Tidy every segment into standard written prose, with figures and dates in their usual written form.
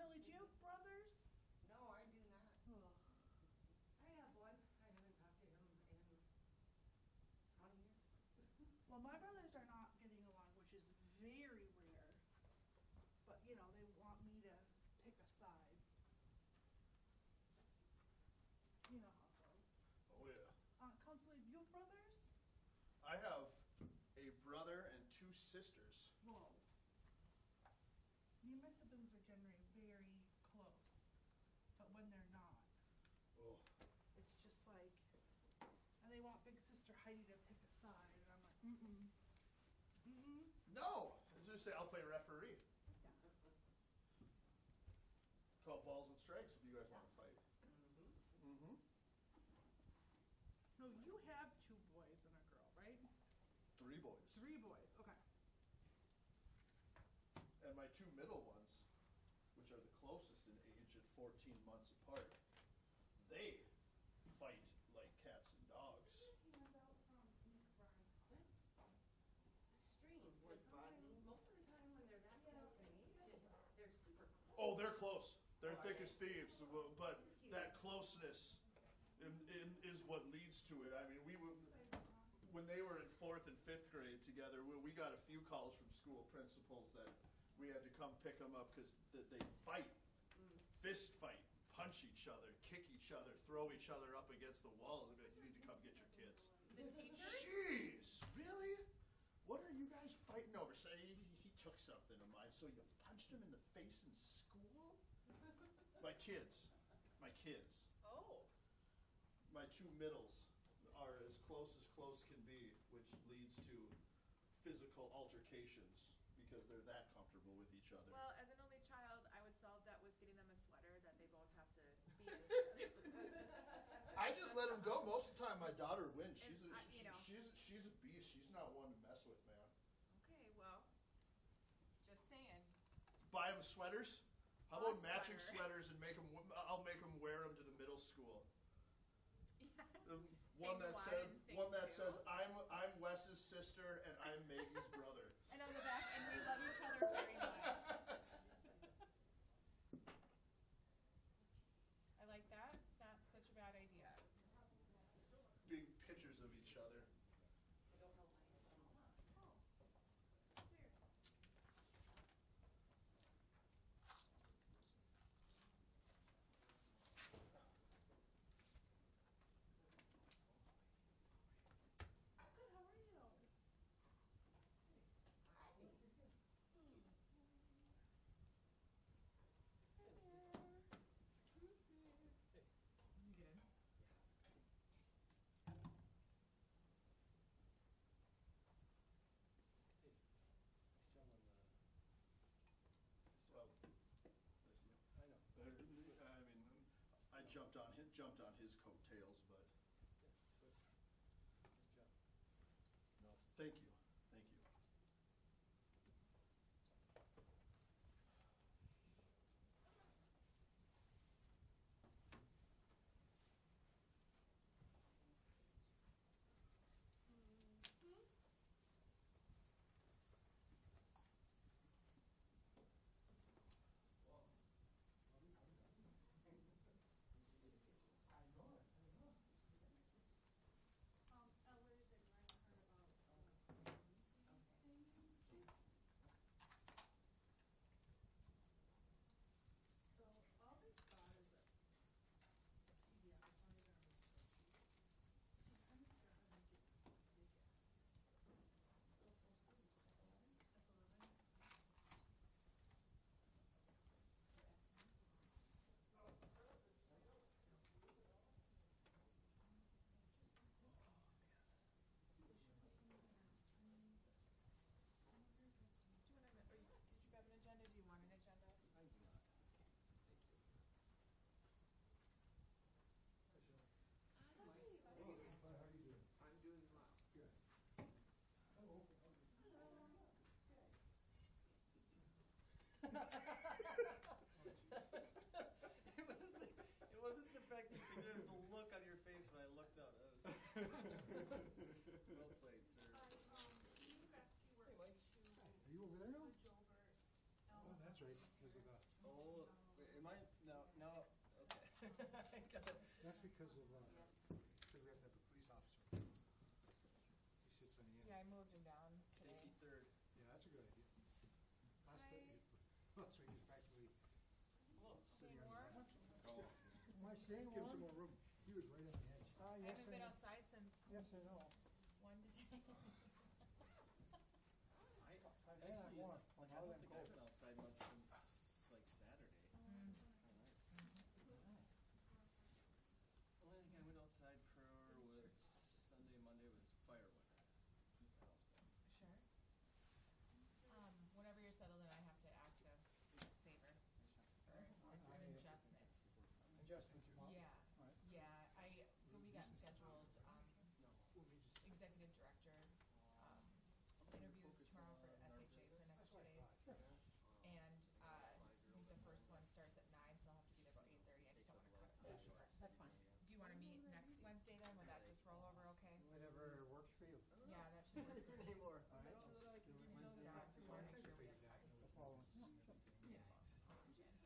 Shelley, do you have brothers? No, I do not. Oh. I have one. I haven't talked to him in 20 years. Well, my brothers are not getting along, which is very rare. But, you know, they want me to pick a side. You know how it goes. Oh, yeah. Counselor, do you have brothers? I have a brother and 2 sisters. Whoa. Me and my siblings are generally very close. But when they're not, Oh. it's just like, and they want big sister Heidi to pick a side, and I'm like, mm-mm. Mm-mm. No! I was going to say, I'll play referee. Yeah. Call balls and strikes if you guys want to fight. Mm-hmm. No, you have 2 boys and a girl, right? 3 boys. 3 boys, okay. And my 2 middle ones, which are the closest in age at 14 months apart, they fight like cats and dogs. That's strange. Most of the time when they're that close in age, they're super close. Oh, they're close. They're thick as thieves. But that closeness is what leads to it. I mean, when they were in 4th and 5th grade together, we got a few calls from school principals that we had to come pick them up because they fight, fist fight, punch each other, kick each other, throw each other up against the walls. I'd be like, you need to come get your kids. The teachers? Jeez, really? What are you guys fighting over? Say he took something of mine, so you punched him in the face in school? My kids. Oh. My 2 middles are as close can be, which leads to physical altercations because they're that comfortable with each other. Well, as an only child, I would solve that with getting them a sweater that they both have to be in. I just let them go. Most of the time, my daughter wins. She's And she's a beast. She's not one to mess with, man. Okay, well, just saying. Buy them sweaters. How A about matching sweater. sweaters and I'll make them wear them to the middle school. Yeah. The one that Thing says too. I'm Wes's sister and I'm Maggie's brother. And on the back, and we love each other very much. I like that. It's not such a bad idea. Big pictures of each other. I don't know why it's on the lawn. Oh, weird. Good, how are you? Hi there. You good? Well, I know. I mean, I jumped on his coattails, but Good. Nice job. no, thank you. Ellers and I heard about so all they've got is a PDF. It's not even a real spreadsheet. I'm trying to figure out how to make it biggest. F11. Did you grab an agenda? Do you want an agenda? I do not. Thank you. How are you doing? I'm doing well. Good. Hello. It wasn't the fact that you could, it was the look on your face when I looked up. That was well played, sir. Can you rescue work Hey, Mike. to Are you over there now? the Joubert Oh, that's right. Because of the. Oh, Am I, no, okay. I got it. That's because of, we have to have a police officer. He sits on the end. Yeah, I moved him down today. Safety third. Yeah, that's a good idea. Last Hi. week he was practically Hello. sitting Staying on warm? the end. That's good. Am I staying Give him warm? some more room. He was right on the edge. I Yes, haven't been outside since Yes, I know. 1 today. I Yeah, I'm actually, warm. like, I Now don't I'm think I've cold. been outside much since, like, Saturday. Mm. Oh, nice. Only thing I went outside for was Sunday, Monday was firewood. Keep the house warm. Sure. Whenever you're settled in, I have to ask a favor or an adjustment. Adjustment come up. Yeah, All right. yeah, so we got scheduled, Well, we just, executive director, interviews tomorrow for SHA for the next 2 days. Sure. And, I think the first one starts at 9, so I'll have to be there about 8:30, I just don't wanna cut it so short. That's fine. Do you wanna meet next Wednesday then, would that just roll over okay? Whatever works for you. Yeah, that should work for me. Anymore. All right. Yeah, we wanna make sure we have time. The following. No, sure.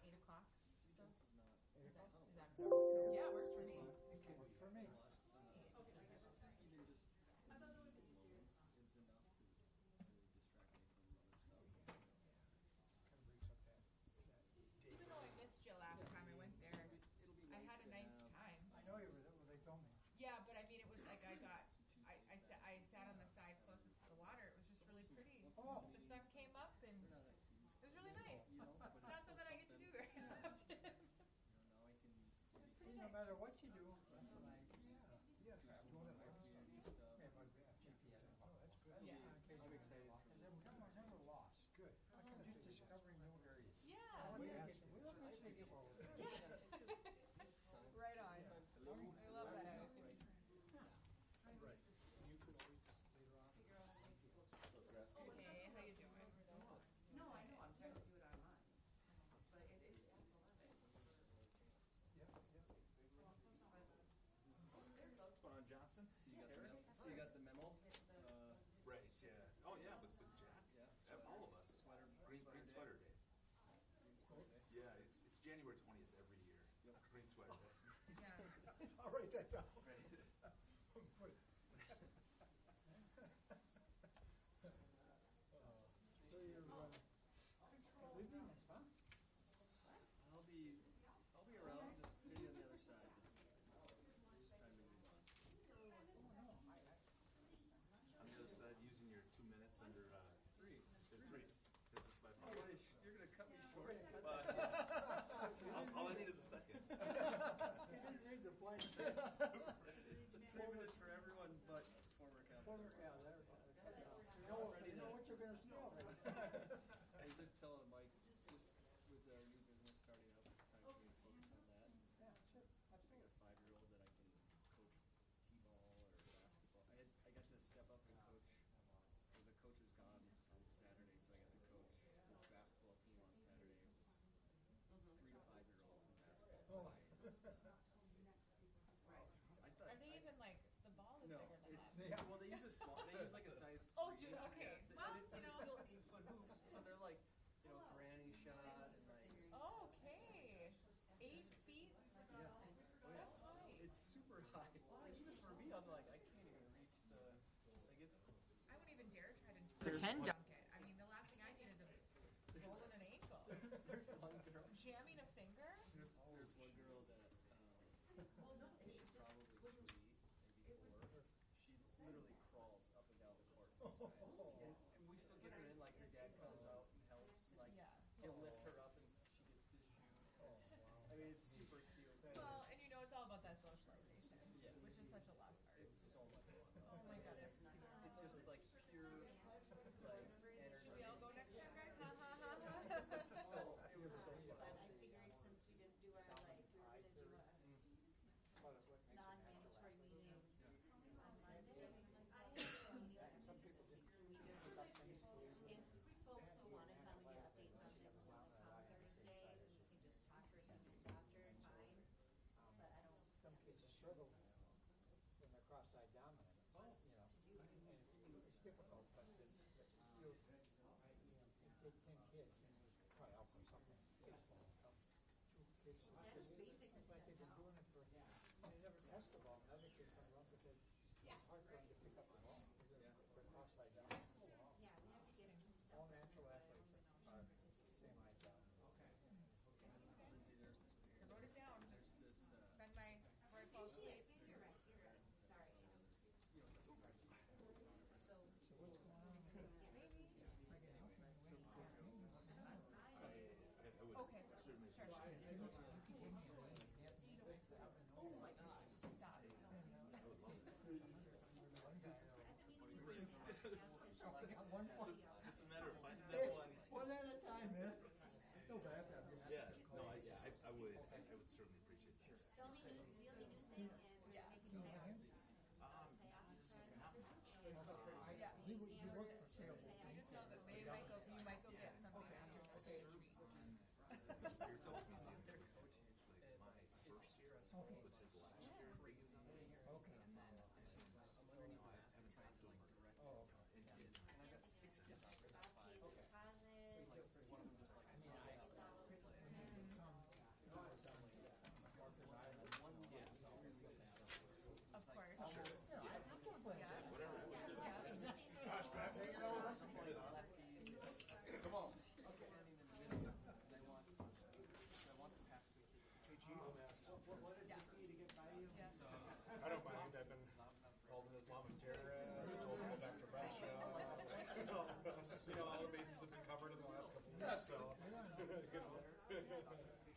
8 o'clock still? This is not. 8 o'clock? Is that, That work for you? yeah, works for me. Works for me. Even just I thought it was is enough to distract me from other stuff. kind of breaks up that day. Even though I missed you last time I went there, It'll be I nice had a to nice have time. I know you were there when they told me. Yeah, but I mean, it was like I sat on the side closest to the water, it was just really pretty. Oh. The sun came up and it was really nice. You know, but It's not something I get to do very often. now I can See, no matter what you do, that's what I. Yeah, yeah, doing that fun stuff. community stuff. Yeah, my bad. GPS. Oh, that's good. Yeah. I'm excited for I'm never lost. Good. I I'm kind of just figured that. discovering new areas. Yeah. Let me Yeah. get you- let me take you over. Right on. Hello. I love that attitude. Right. You could always just later on. Hey, how you doing? No, I know, I'm trying to do it online, but it is after 11. Yeah, yeah. Johnson? So you got the memo? Right, yeah. Oh, yeah, with Jack. Yeah. All of us. Sweater. Green Sweater Day. Sweater day. Yeah, it's January 20th every year. Yep. Green Sweater Day. Yeah. I'll write that down. Right. Put it. So you're, leaving us, huh? I'll be around, just maybe on the other side. This time to move on. On the other side, using your 2 minutes under, Three. three. Because it's my Oh, fault. you're gonna cut me short. All I need is a second. You didn't read the blank. 3 minutes for everyone but former council. Yeah, there. You know what you're gonna say already. I was just telling Mike, just with our new business starting up, it's time for me to focus on that. Yeah, sure, I got absolutely. a 5-year-old that I can coach t-ball or basketball. I got to step up and coach. So the coach is gone on Saturday, so I got to coach this basketball team on Saturday. It was 3 to 5-year-olds in basketball. Oh. I thought Are they even like, the ball is no, bigger than it's that? well they use a small. They use like a size. Oh, 3. do- okay. Yes, Well, and you it's know. still 8-foot hoops, so they're like granny shot and like. Okay. 8 feet? Yeah. That's high. It's super high. Like even for me, I'm like I can't even reach the like it's. I wouldn't even dare try to pretend dunk it. I mean, the last thing I need is a rolling an ankle. There's one girl. Jamming a finger? There's one girl that she's probably 3, maybe 4. She literally crawls up and down the court. And we still get her in. Like her dad comes out and helps. And, like Yeah. he'll lift her up and she gets to shoot. I mean, it's super cute. Well, and you know, it's all about that socialization, Yeah. which is such a lost art. It's so much fun. Oh my god, that's cute. It's just like pure like energy. Should we all go next time, guys? Ha ha ha ha. It was so fun. I figured since we didn't do our, like, we were gonna do a non-mandatory meeting on Monday. I have a meeting on Some people just Tuesday. pick up things for you. If folks who wanna come and get updates on things wanna come Thursday, we can just talk for a few minutes after, fine. But I don't. Some kids struggle when they're cross-eyed dominant, you know, and it's difficult, but you take 10 kids and you try out for something, baseball, It's like they've been doing it for, they never test the ball. Another kid comes up and says, it's hard for him to pick up the ball. They're cross-eyed down. Yeah, we have to get them stuff. All natural athletes are same eyes down. Lindsay, there's this I wrote it down. There's this, Spend my, before I fall asleep. You're right, sorry. So what's going on? Maybe. Okay, sure. Oh my gosh, stop. Just a matter of finding that one. One at a time, man. No bad. Yeah, no, I would certainly appreciate it. The only new thing is we're Yeah. making chaos. Not much. Yeah. He worked for sales. I just know that they might go, you might go get something after this retreat. Spirit Coach Museum, their coach, like my first year was his last year in the museum. Okay. And then, I haven't talked to him direct. Oh, okay. And and I got 6 kids out there. Bob pays the deposit. One of them just like, It's all over the place. Of course. Yeah. Whatever. Yeah. Gosh, man, hanging out with us. Come on. standing in the middle, and I want the pass to be Hey, Chief, What is Yeah. the fee to get by you? Yeah. I don't mind. I've been called an Islamic terrorist, told to go back to Russia. All the bases have been covered in the last couple of weeks, so.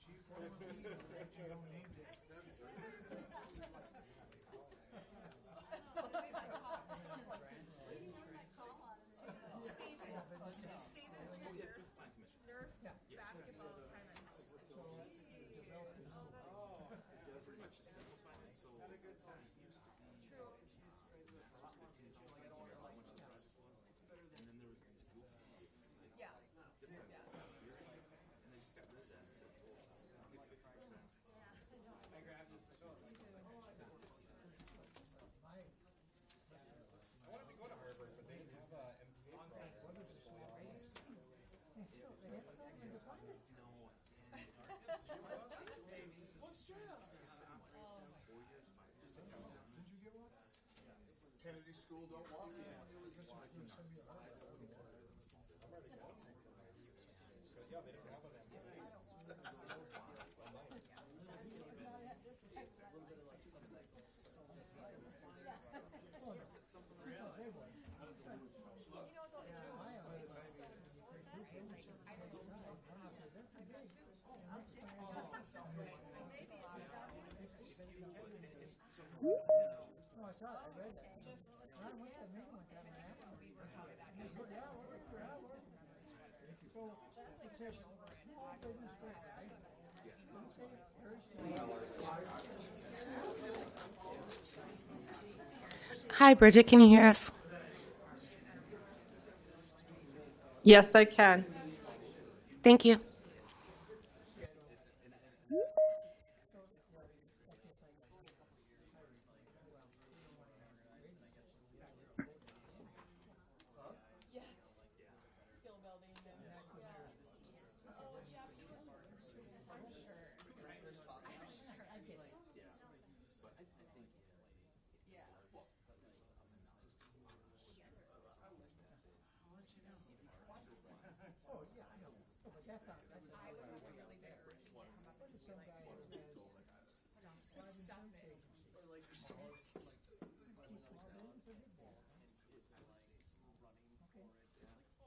Chief, what would be the GO name day? Nerf basketball time and house. Pretty much simplified it, so it used to be. True. And then there was these goofy, Yeah. different Yeah. tiers, and they just got rid of that and said, well, I'll give 50%. I grabbed it, it's like, oh, My, I wanted to go to Harvard, but they didn't have a MBA program. What a display of they have something to find it. No, and What's that? 4 years, 5 years, just to come down. Did you get one? Kennedy School, don't walk in. Send me a letter. I'm already going. So, yeah, they didn't have an MBA. You know, though, it's so, like, I don't know. No, I saw it, I read that. Just, I went to the meeting with them, man. we were talking that. Yeah, we're. So, it says, small business grant, right? Okay, very small. Hi, Bridget. Can you hear us? Yes, I can. Thank you. Yeah. Skill building and, yeah. Oh, yeah, I'm sure. I get it. But I think, Yeah. Oh, yeah, I know. But that's not, that's not. I was really big urge to come up and Some be guy like, who has stuff it. or like, key small business for big ball. running for it. It's like,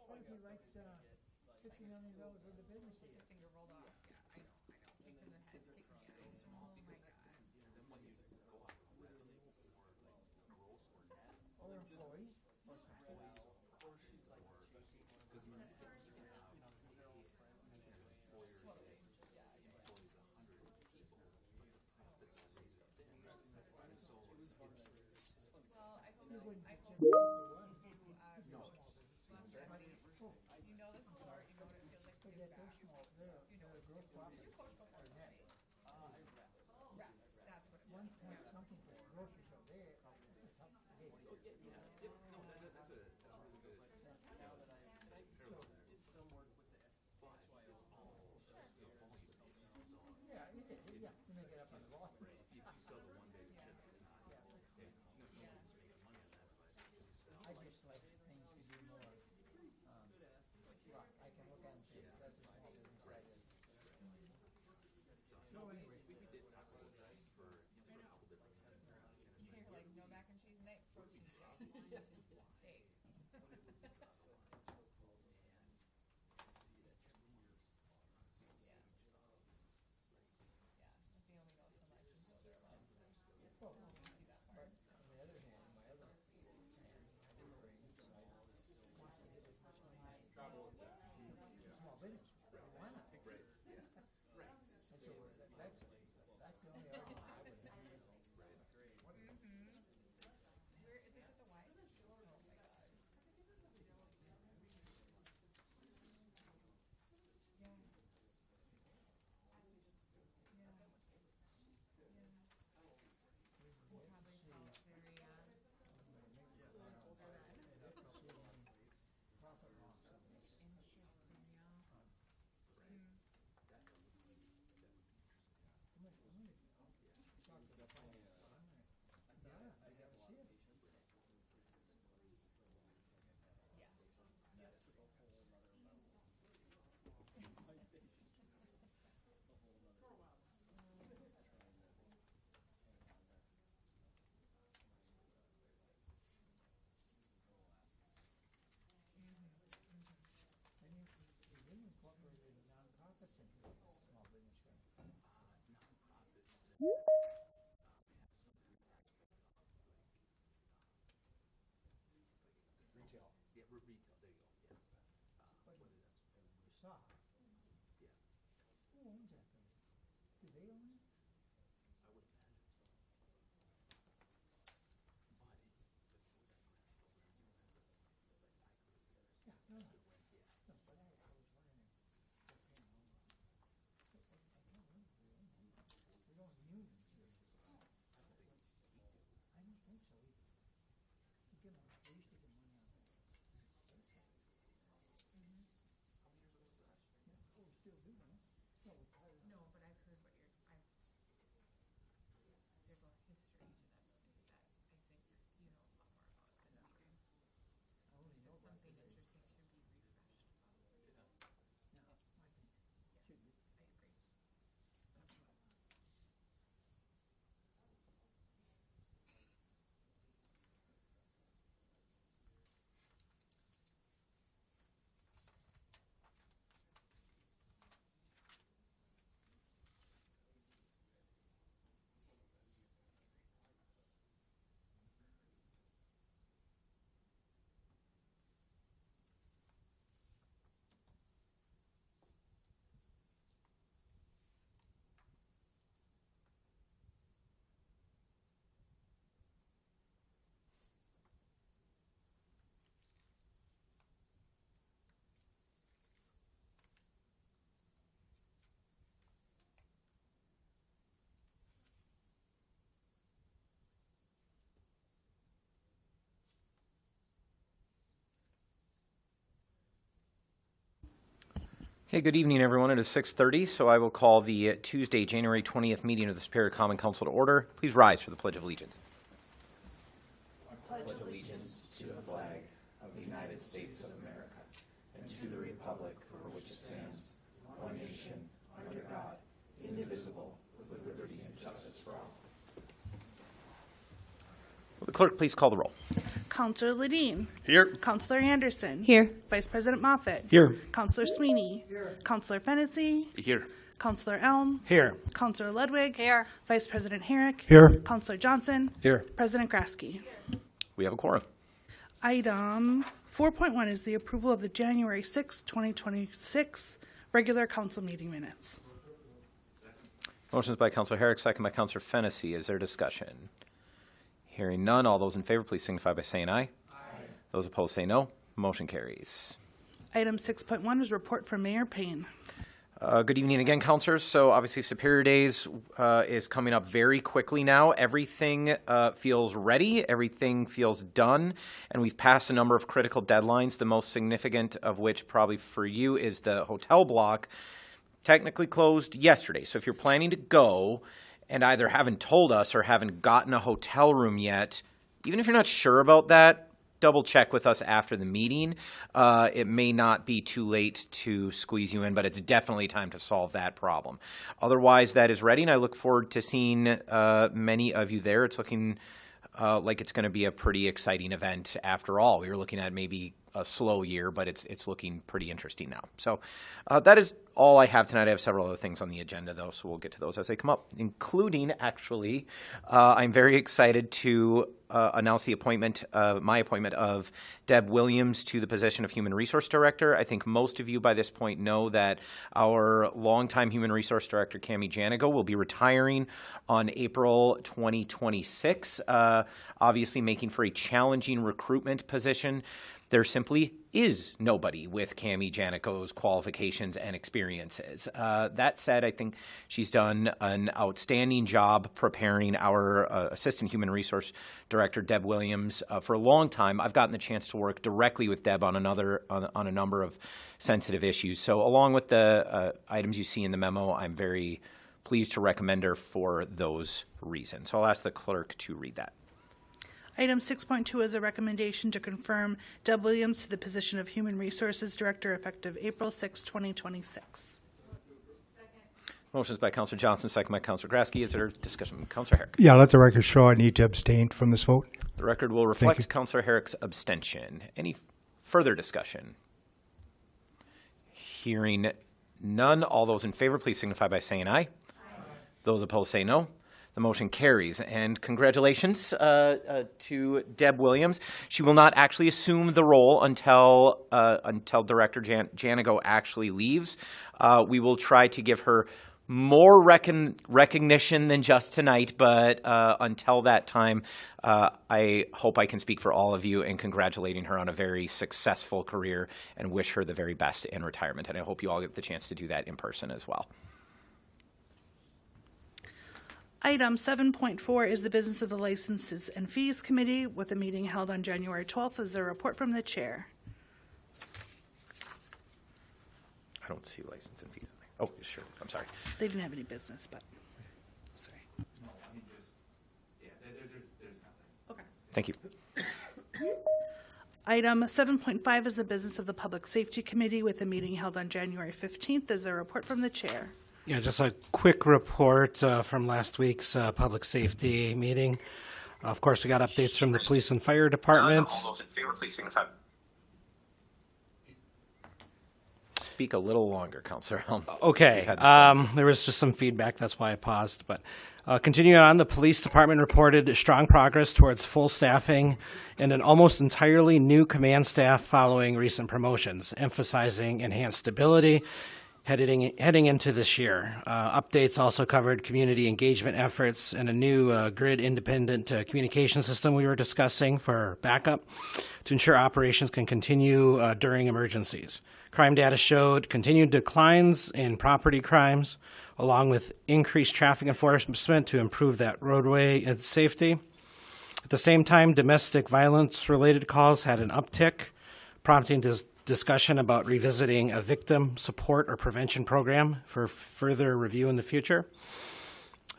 What if he writes, $50 million worth of business Get here? your finger rolled off. Yeah, I know. Kicked in the head, kicked in the eyes. Oh my god. then when you go on revenue or like gross or net, Or employees, or something. or she's like chasing one of because you can have they're all friends and even everything. employers, Yeah, yeah. employees 100, it's just all, but the profits are really thin. And so it's, Well, I hope, You wouldn't I get hope, $10 for one. you know the sport, you know what it feels like to But give yet they're back. small, they're gross profit. You coach before, Or net. reps, that's what it One is. point something for the grocery store, they are tough to get. no, that's a really good Now that I did some work with the SY, but it's all, volume based, so. Yeah, Yeah, you make it up on the wall. If you sell the one bag of chips, it's not. Nobody's making money on that, but if you sell I just like things to be more, right, I can look at them and say, that's a small business, that is. So anyway, we did apologize for just a couple different things. You're like, no mac and cheese night, protein shake, steak. Yeah, they only know so much until they're allowed to. Well, You see that but part. on the other hand, my other hand, I did bring, so I want to get as much money as possible. Small business, why not? Right, yeah, right. And so that's the only argument I would have. Where, is this at the Y? Oh my god. Yeah. We'll probably felt very, older then. Profit loss on this. Interesting, yeah. Talk to the phone. Yeah, I gotta see it. And you didn't incorporate any nonprofits into the small business thing. Retail. Yeah, we're retail, there you go, yes. Whether that's You saw. Yeah. Who owns that place? Do they own it? I would imagine so. But it, Yeah, no, no. No, but I was wondering if they're paying all the, I can't remember if they own it. We don't use it here. I don't think so either. We give them, we used to give money out there. Yeah, oh, we still do, huh? No, we probably don't. No, but I've heard what you're, there's a history to that space that I think you know a lot more about than we do. I only know It's about something the business. interesting to be refreshed about. No, I think should be. I agree. Hey, good evening, everyone. It is 6:30, so I will call the Tuesday, January 20th meeting of the Superior Common Council to order. Please rise for the Pledge of Allegiance. I pledge allegiance to the flag of the United States of America and to the republic for which it stands, one nation, under God, indivisible, with liberty and justice for all. Will the clerk please call the roll? Counselor Ledeen. Here. Counselor Anderson. Here. Vice President Moffett. Here. Counselor Sweeney. Here. Counselor Fennessy. Here. Counselor Elm. Here. Counselor Ludwig. Here. Vice President Herrick. Here. Counselor Johnson. Here. President Grasky. We have a quorum. Item 4.1 is the approval of the January 6, 2026 regular council meeting minutes. Motions by Counselor Herrick, second by Counselor Fennessy. Is there discussion? Hearing none, all those in favor, please signify by saying aye. Aye. Those opposed say no. Motion carries. Item 6.1 is report from Mayor Payne. Good evening again, councilors. So obviously Superior Days is coming up very quickly now. Everything feels ready. Everything feels done. And we've passed a number of critical deadlines, the most significant of which probably for you is the hotel block. technically closed yesterday. So if you're planning to go and either haven't told us or haven't gotten a hotel room yet, even if you're not sure about that, double check with us after the meeting. It may not be too late to squeeze you in, but it's definitely time to solve that problem. Otherwise, that is ready, and I look forward to seeing many of you there. It's looking like it's going to be a pretty exciting event after all. We were looking at maybe a slow year, but it's looking pretty interesting now. So that is all I have tonight. I have several other things on the agenda, though, so we'll get to those as they come up, including, actually, I'm very excited to announce the appointment, my appointment of Deb Williams to the position of Human Resource Director. I think most of you by this point know that our longtime Human Resource Director, Cami Janigo, will be retiring on April 2026, obviously making for a challenging recruitment position. There simply is nobody with Cami Janico's qualifications and experiences. That said, I think she's done an outstanding job preparing our Assistant Human Resource Director, Deb Williams, for a long time. I've gotten the chance to work directly with Deb on a number of sensitive issues. So along with the items you see in the memo, I'm very pleased to recommend her for those reasons. So I'll ask the clerk to read that. Item 6.2 is a recommendation to confirm Deb Williams to the position of Human Resources Director effective April 6, 2026. Motion is by Councillor Johnson, second by Councillor Grasky. Is there discussion? Councillor Herrick. Yeah, let the record show I need to abstain from this vote. The record will reflect Councillor Herrick's abstention. Any further discussion? Hearing none. All those in favor, please signify by saying aye. Aye. Those opposed say no. The motion carries, and congratulations to Deb Williams. She will not actually assume the role until Director Janigo actually leaves. We will try to give her more recognition than just tonight, but until that time, I hope I can speak for all of you in congratulating her on a very successful career and wish her the very best in retirement. And I hope you all get the chance to do that in person as well. Item 7.4 is the business of the Licenses and Fees Committee, with a meeting held on January 12th. Is there a report from the chair? I don't see license and fees. Oh, sure. I'm sorry. They didn't have any business, but sorry. No, I mean, just, yeah, there's nothing. Okay. Thank you. Item 7.5 is the business of the Public Safety Committee, with a meeting held on January 15th. Is there a report from the chair? Yeah, just a quick report from last week's public safety meeting. Of course, we got updates from the police and fire departments. All those in favor, please signify. Speak a little longer, Councillor Helm. Okay, there was just some feedback, that's why I paused. But continuing on, the police department reported strong progress towards full staffing and an almost entirely new command staff following recent promotions, emphasizing enhanced stability heading into this year. Updates also covered community engagement efforts and a new grid-independent communication system we were discussing for backup to ensure operations can continue during emergencies. Crime data showed continued declines in property crimes, along with increased traffic enforcement to improve that roadway and safety. At the same time, domestic violence-related calls had an uptick, prompting discussion about revisiting a victim support or prevention program for further review in the future.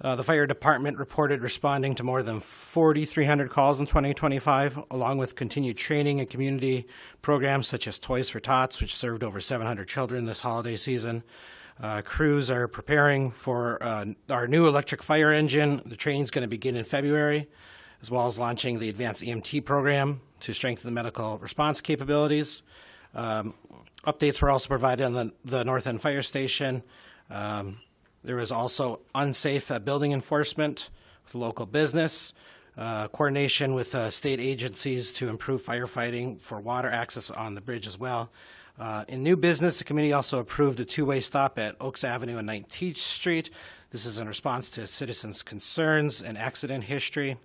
The fire department reported responding to more than 4,300 calls in 2025, along with continued training and community programs such as Toys for Tots, which served over 700 children this holiday season. Crews are preparing for our new electric fire engine. The training is going to begin in February, as well as launching the advanced EMT program to strengthen the medical response capabilities. Updates were also provided on the North End Fire Station. There was also unsafe building enforcement with local business, coordination with state agencies to improve firefighting for water access on the bridge as well. In new business, the committee also approved a two-way stop at Oaks Avenue and 19th Street. This is in response to citizens' concerns and accident history.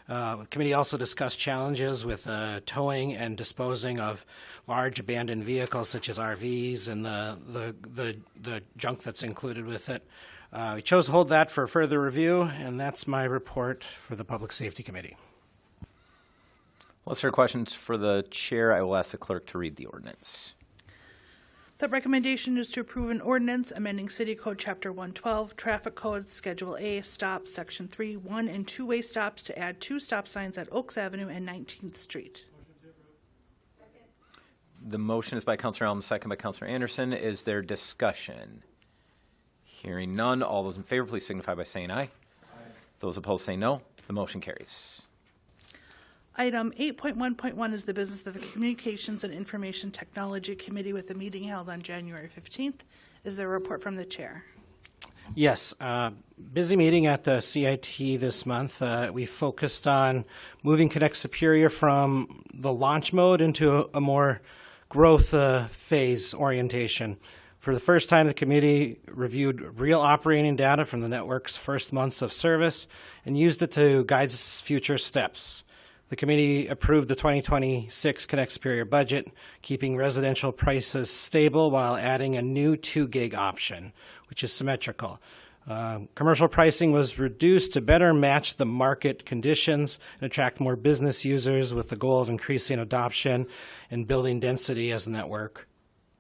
The committee also discussed challenges with towing and disposing of large abandoned vehicles such as RVs and the junk that's included with it. We chose to hold that for further review, and that's my report for the Public Safety Committee. Let's hear questions for the chair. I will ask the clerk to read the ordinance. The recommendation is to approve an ordinance amending City Code Chapter 112, Traffic Code, Schedule A, Stop, Section 3, 1 and 2-way stops to add 2 stop signs at Oaks Avenue and 19th Street. The motion is by Councilor Elm, second by Councilor Anderson. Is there discussion? Hearing none, all those in favor, please signify by saying aye. Aye. Those opposed say no. The motion carries. Item 8.1.1 is the business of the Communications and Information Technology Committee with a meeting held on January 15th. Is there a report from the chair? Yes, busy meeting at the CIT this month. We focused on moving Connect Superior from the launch mode into a more growth phase orientation. For the first time, the committee reviewed real operating data from the network's first months of service and used it to guide its future steps. The committee approved the 2026 Connect Superior budget, keeping residential prices stable while adding a new 2 gig option, which is symmetrical. Commercial pricing was reduced to better match the market conditions and attract more business users with the goal of increasing adoption and building density as the network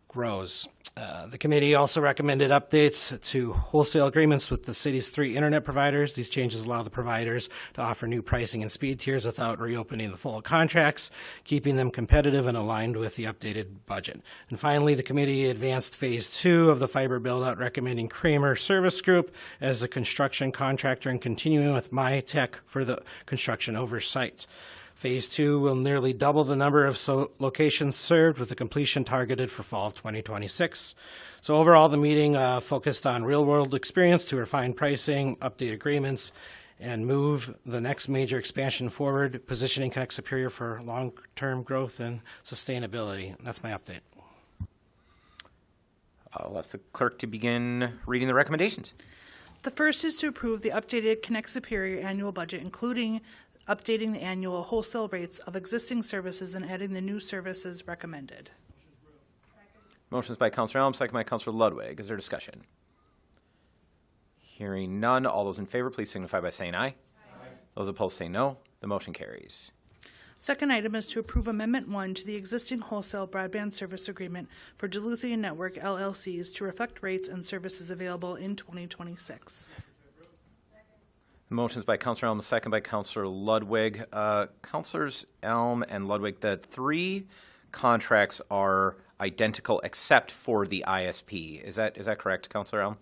grows. The committee also recommended updates to wholesale agreements with the city's 3 internet providers. These changes allow the providers to offer new pricing and speed tiers without reopening the full contracts, keeping them competitive and aligned with the updated budget. And finally, the committee advanced phase 2 of the fiber build-out, recommending Kramer Service Group as the construction contractor and continuing with MyTech for the construction oversight. Phase 2 will nearly double the number of locations served, with the completion targeted for fall of 2026. So overall, the meeting focused on real-world experience to refine pricing, update agreements, and move the next major expansion forward, positioning Connect Superior for long-term growth and sustainability. That's my update. I'll ask the clerk to begin reading the recommendations. The first is to approve the updated Connect Superior annual budget, including updating the annual wholesale rates of existing services and adding the new services recommended. Motion is by Councilor Elm, second by Councilor Ludwig. Is there discussion? Hearing none, all those in favor, please signify by saying aye. Aye. Those opposed say no. The motion carries. Second item is to approve Amendment 1 to the existing wholesale broadband service agreement for Duluthian Network LLCs to reflect rates and services available in 2026. Motions by Councilor Elm, second by Councilor Ludwig. Councilors Elm and Ludwig, the 3 contracts are identical except for the ISP. Is that correct, Councilor Elm?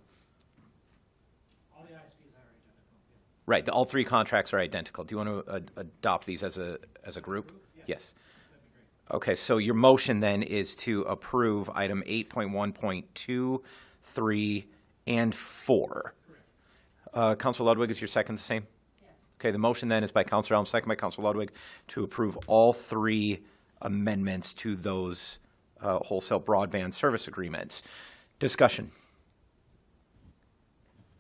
All the ISPs are identical. Right. All 3 contracts are identical. Do you want to adopt these as a group? Yes. That'd be great. Okay. So your motion then is to approve item 8.1.2, 3, and 4. Councilor Ludwig, is your second the same? Yes. Okay, the motion then is by Councilor Elm, second by Councilor Ludwig, to approve all 3 amendments to those wholesale broadband service agreements. Discussion.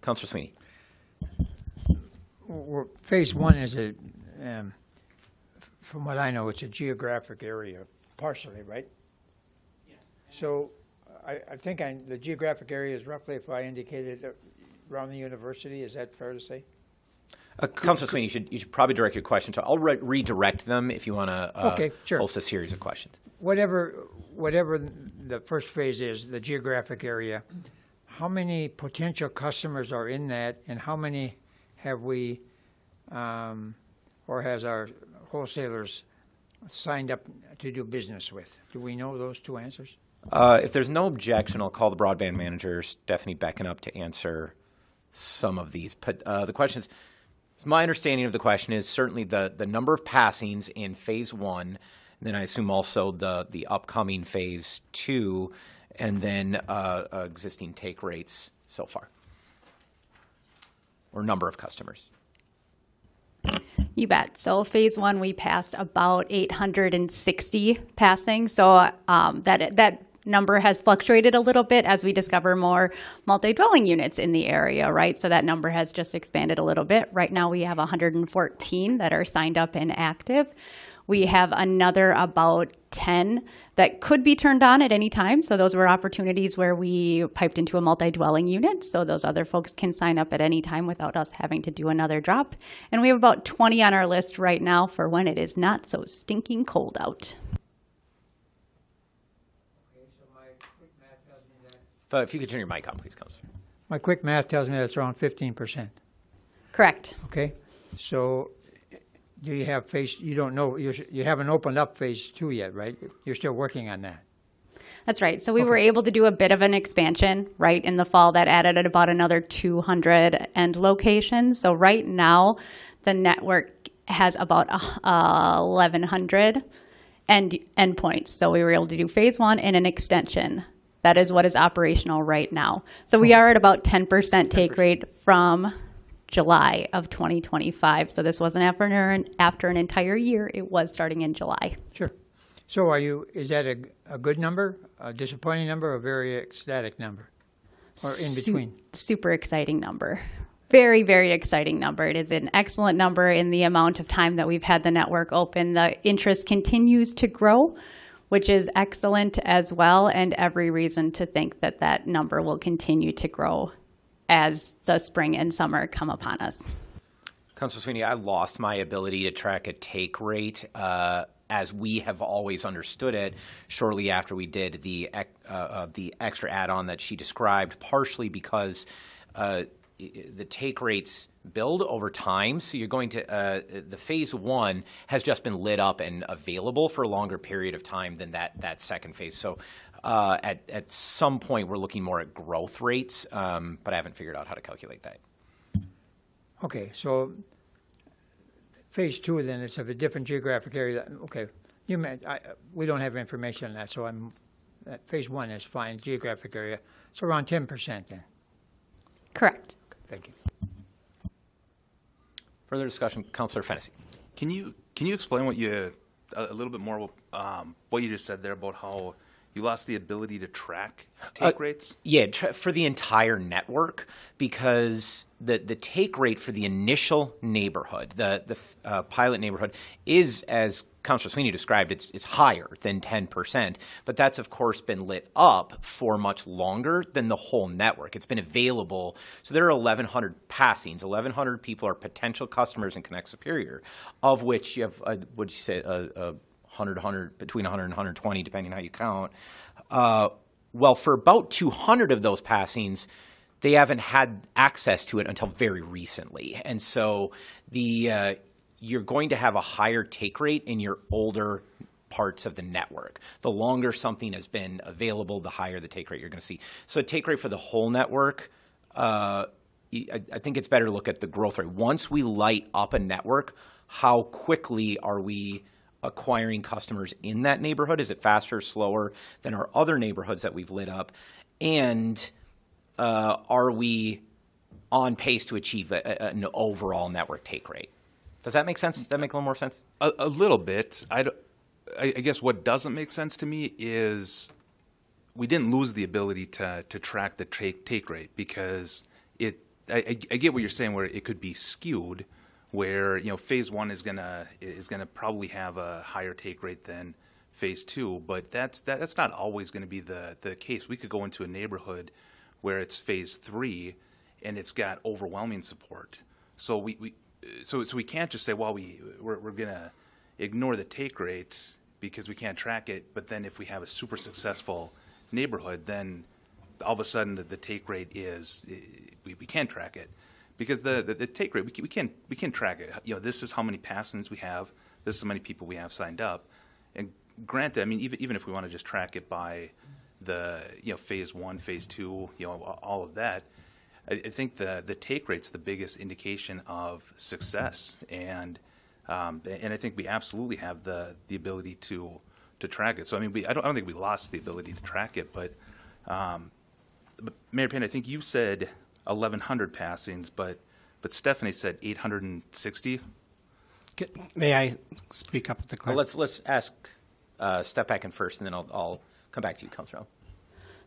Councilor Sweeney. Phase 1 is from what I know, it's a geographic area, partially, right? Yes. So I think the geographic area is roughly, if I indicated, around the university. Is that fair to say? Councilor Sweeney, you should probably direct your question to. I'll redirect them if you want to okay, sure. host a series of questions. Whatever the first phase is, the geographic area, how many potential customers are in that, and how many have we, or has our wholesalers signed up to do business with? Do we know those 2 answers? If there's no objection, I'll call the broadband manager, Stephanie Beckenup, to answer some of these. But the question is, my understanding of the question is certainly the number of passings in phase 1, and then I assume also the upcoming phase 2, and then existing take rates so far, or number of customers. You bet. So phase 1, we passed about 860 passing. So that number has fluctuated a little bit as we discover more multi-dwelling units in the area, right? So that number has just expanded a little bit. Right now we have 114 that are signed up and active. We have another about 10 that could be turned on at any time. So those were opportunities where we piped into a multi-dwelling unit. So those other folks can sign up at any time without us having to do another drop. And we have about 20 on our list right now for when it is not so stinking cold out. If you could turn your mic on, please, Councilor. My quick math tells me that's around 15%. Correct. Okay, so do you have you don't know, you haven't opened up phase 2 yet, right? You're still working on that. That's right. So we were able to do a bit of an expansion, right, in the fall that added at about another 200 end locations. So right now, the network has about 1,100 endpoints. So we were able to do phase 1 and an extension. That is what is operational right now. So we are at about 10% take rate from July of 2025. So this wasn't after an entire year. It was starting in July. Sure. So is that a good number, a disappointing number, or a very ecstatic number, or in between? Super exciting number. Very, very exciting number. It is an excellent number in the amount of time that we've had the network open. The interest continues to grow, which is excellent as well, and every reason to think that that number will continue to grow as the spring and summer come upon us. Councilor Sweeney, I lost my ability to track a take rate as we have always understood it shortly after we did the extra add-on that she described, partially because the take rates build over time. So you're going to, the phase 1 has just been lit up and available for a longer period of time than that second phase. So at some point we're looking more at growth rates, but I haven't figured out how to calculate that. Okay, so phase 2 then is of a different geographic area. Okay, we don't have information on that, so phase 1 is fine, geographic area. So around 10% then. Correct. Thank you. Further discussion, Councilor Fennessy. Can you explain what a little bit more what you just said there about how you lost the ability to track take rates? Yeah, for the entire network, because the take rate for the initial neighborhood, the pilot neighborhood, is, as Councilor Sweeney described, it's higher than 10%, but that's of course been lit up for much longer than the whole network. It's been available, so there are 1,100 passings. 1,100 people are potential customers in Connect Superior, of which you have, what'd you say, 100, between 100 and 120, depending on how you count. Well, for about 200 of those passings, they haven't had access to it until very recently. And so you're going to have a higher take rate in your older parts of the network. The longer something has been available, the higher the take rate you're going to see. So take rate for the whole network, I think it's better to look at the growth rate. Once we light up a network, how quickly are we acquiring customers in that neighborhood? Is it faster or slower than our other neighborhoods that we've lit up? And are we on pace to achieve an overall network take rate? Does that make sense? Does that make a little more sense? A little bit. I guess what doesn't make sense to me is we didn't lose the ability to track the take rate, because I get what you're saying, where it could be skewed, where phase 1 is gonna probably have a higher take rate than phase 2, but that's not always going to be the case. We could go into a neighborhood where it's phase 3 and it's got overwhelming support. So we can't just say, well, we're going to ignore the take rate because we can't track it. But then if we have a super successful neighborhood, then all of a sudden the take rate is we can't track it, because the take rate we can track it. This is how many passings we have. This is how many people we have signed up. And granted, I mean, even if we want to just track it by the phase 1, phase 2, all of that, I think the take rate's the biggest indication of success, and I think we absolutely have the ability to track it. So I mean, I don't think we lost the ability to track it, but Mayor Payne, I think you said 1,100 passings, but Stephanie said 860. May I speak up at the clerk? Well, let's ask step back in first, and then I'll come back to you, Councilor.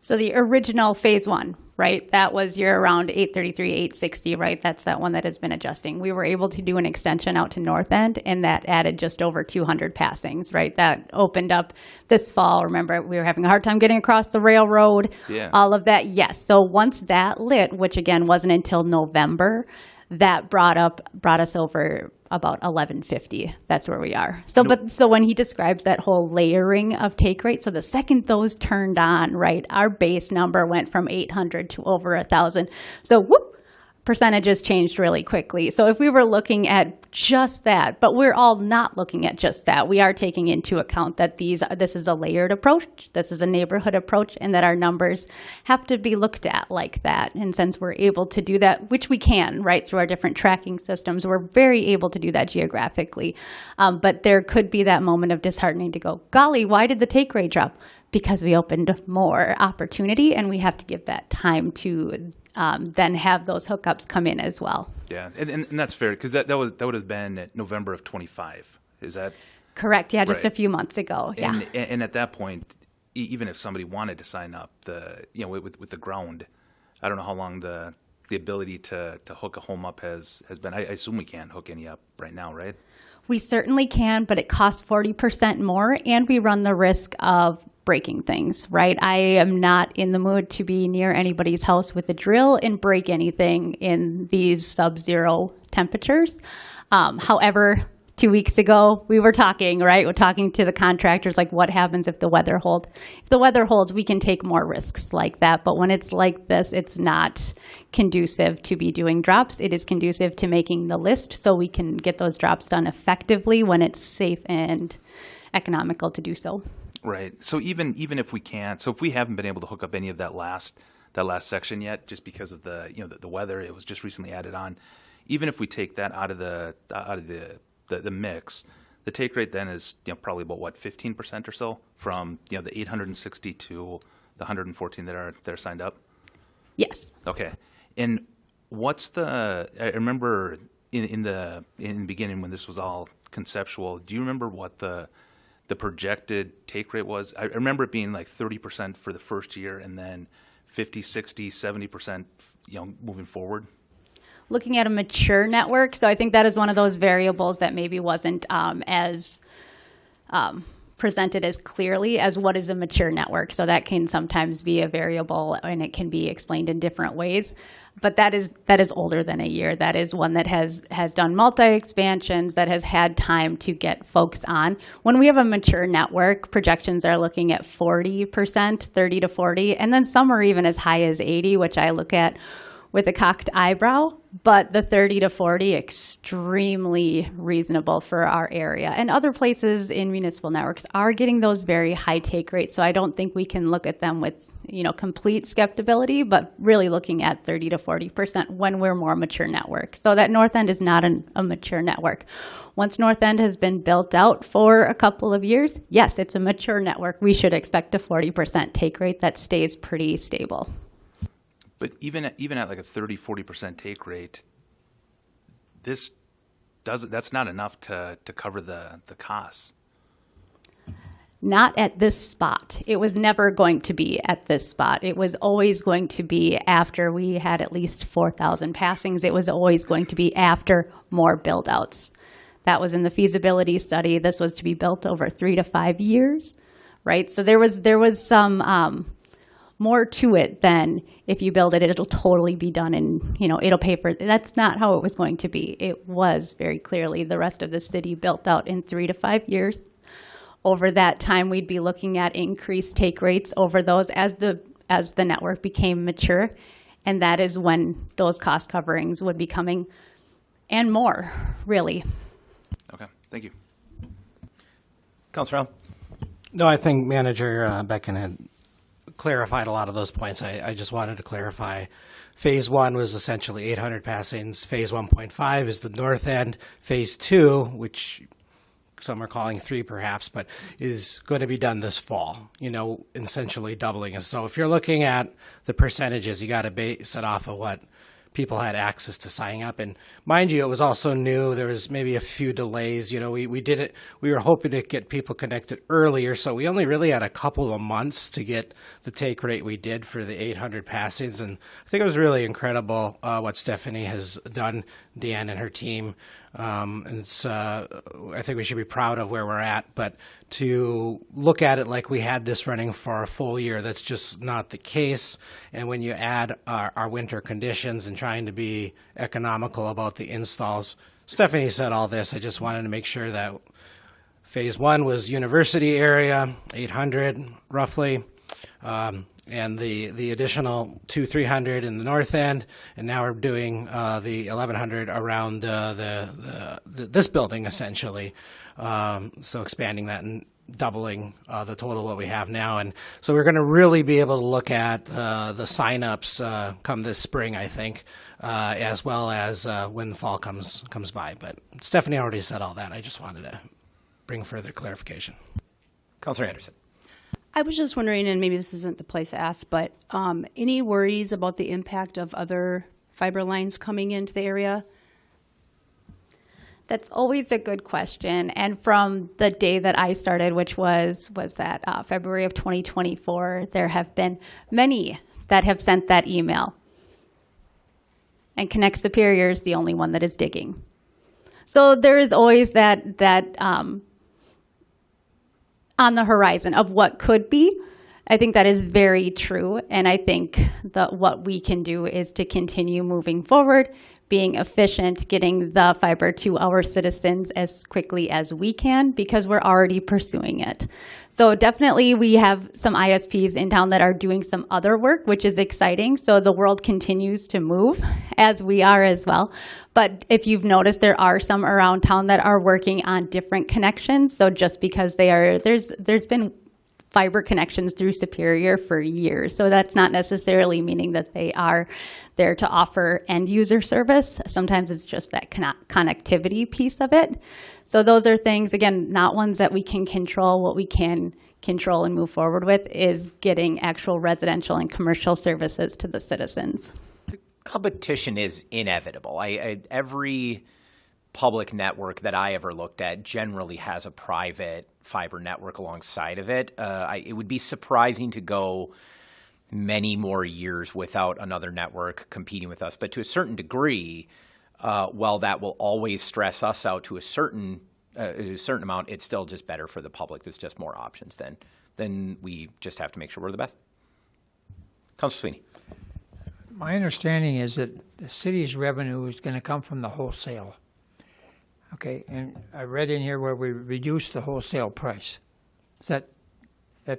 So the original phase 1, right, that was your around 833, 860, right? That's that one that has been adjusting. We were able to do an extension out to North End, and that added just over 200 passings, right? That opened up this fall. Remember, we were having a hard time getting across the railroad, all of that. Yes. So once that lit, which again wasn't until November, that brought us over about 1150. That's where we are. So, so when he describes that whole layering of take rate, so the second those turned on, right, our base number went from 800 to over 1,000. So whoop, percentages changed really quickly. So if we were looking at just that, but we're all not looking at just that, we are taking into account that this is a layered approach, this is a neighborhood approach, and that our numbers have to be looked at like that. And since we're able to do that, which we can, right, through our different tracking systems, we're very able to do that geographically. But there could be that moment of disheartening to go, golly, why did the take rate drop? Because we opened more opportunity, and we have to give that time to then have those hookups come in as well. Yeah, and that's fair, because that would have been at November of 25. Is that correct? Yeah, just right? A few months ago. Yeah, and at that point, even if somebody wanted to sign up, with the ground, I don't know how long the ability to hook a home up has been. I assume we can't hook any up right now, right? We certainly can, but it costs 40% more, and we run the risk of breaking things, right? I am not in the mood to be near anybody's house with a drill and break anything in these sub-zero temperatures. However, 2 weeks ago, we were talking, right? We're talking to the contractors, like, what happens if the weather holds? If the weather holds, we can take more risks like that. But when it's like this, it's not conducive to be doing drops. It is conducive to making the list so we can get those drops done effectively when it's safe and economical to do so. Right. So even if we can't, so if we haven't been able to hook up any of that last section yet, just because of the weather, it was just recently added on. Even if we take that out of the mix, the take rate then is probably about 15% or so from the 860 to the 114 that are signed up. Yes. Okay. And what's I remember in the beginning when this was all conceptual. Do you remember what the projected take rate was? I remember it being like 30% for the first year, and then 50, 60, 70%, moving forward. Looking at a mature network, so I think that is one of those variables that maybe wasn't as presented as clearly as what is a mature network. So that can sometimes be a variable, and it can be explained in different ways. But that is older than a year. That is one that has done multi-expansions, that has had time to get folks on. When we have a mature network, projections are looking at 40%, 30 to 40, and then some are even as high as 80, which I look at with a cocked eyebrow, but the 30 to 40, extremely reasonable for our area. And other places in municipal networks are getting those very high take rates, so I don't think we can look at them with complete skepticism, but really looking at 30 to 40% when we're more mature network. So that North End is not a mature network. Once North End has been built out for a couple of years, yes, it's a mature network. We should expect a 40% take rate that stays pretty stable. But even at like a 30, 40% take rate, that's not enough to cover the costs. Not at this spot. It was never going to be at this spot. It was always going to be after we had at least 4,000 passings. It was always going to be after more build-outs. That was in the feasibility study. This was to be built over 3 to 5 years, right? So there was some more to it than if you build it, it'll totally be done and, it'll pay for it. That's not how it was going to be. It was very clearly the rest of the city built out in 3 to 5 years. Over that time, we'd be looking at increased take rates over those as the network became mature. And that is when those cost coverings would be coming and more, really. Okay, thank you. Councilor Al? No, I think Manager Becken had clarified a lot of those points. I just wanted to clarify. Phase 1 was essentially 800 passings. Phase 1.5 is the North End. Phase 2, which some are calling 3 perhaps, but is going to be done this fall, essentially doubling it. So if you're looking at the percentages, you got to base it off of what people had access to signing up. And mind you, it was also new. There was maybe a few delays. We did it. We were hoping to get people connected earlier, so we only really had a couple of months to get the take rate we did for the 800 passings. And I think it was really incredible what Stephanie has done, Dan and her team. And I think we should be proud of where we're at. But to look at it like we had this running for a full year, that's just not the case. And when you add our winter conditions and trying to be economical about the installs, Stephanie said all this. I just wanted to make sure that phase 1 was university area, 800 roughly, and the additional 300 in the north end, and now we're doing the 1,100 around this building essentially. So expanding that and doubling the total what we have now, and so we're going to really be able to look at the sign-ups come this spring, I think, as well as when the fall comes by. But Stephanie already said all that. I just wanted to bring further clarification. Councilor Anderson. I was just wondering, and maybe this isn't the place to ask, but any worries about the impact of other fiber lines coming into the area? That's always a good question. And from the day that I started, which was that February of 2024, there have been many that have sent that email. And Connect Superior is the only one that is digging. So there is always that on the horizon of what could be. I think that is very true. And I think that what we can do is to continue moving forward, being efficient, getting the fiber to our citizens as quickly as we can, because we're already pursuing it. So definitely we have some ISPs in town that are doing some other work, which is exciting. So the world continues to move, as we are as well. But if you've noticed, there are some around town that are working on different connections. So just because they are, there's been fiber connections through Superior for years. So that's not necessarily meaning that they are there to offer end user service. Sometimes it's just that connectivity piece of it. So those are things, again, not ones that we can control. What we can control and move forward with is getting actual residential and commercial services to the citizens. Competition is inevitable. Every public network that I ever looked at generally has a private fiber network alongside of it. It would be surprising to go many more years without another network competing with us. But to a certain degree, while that will always stress us out to a certain amount, it's still just better for the public. There's just more options then we just have to make sure we're the best. Councilor Sweeney. My understanding is that the city's revenue is going to come from the wholesale. Okay, and I read in here where we reduced the wholesale price. Is that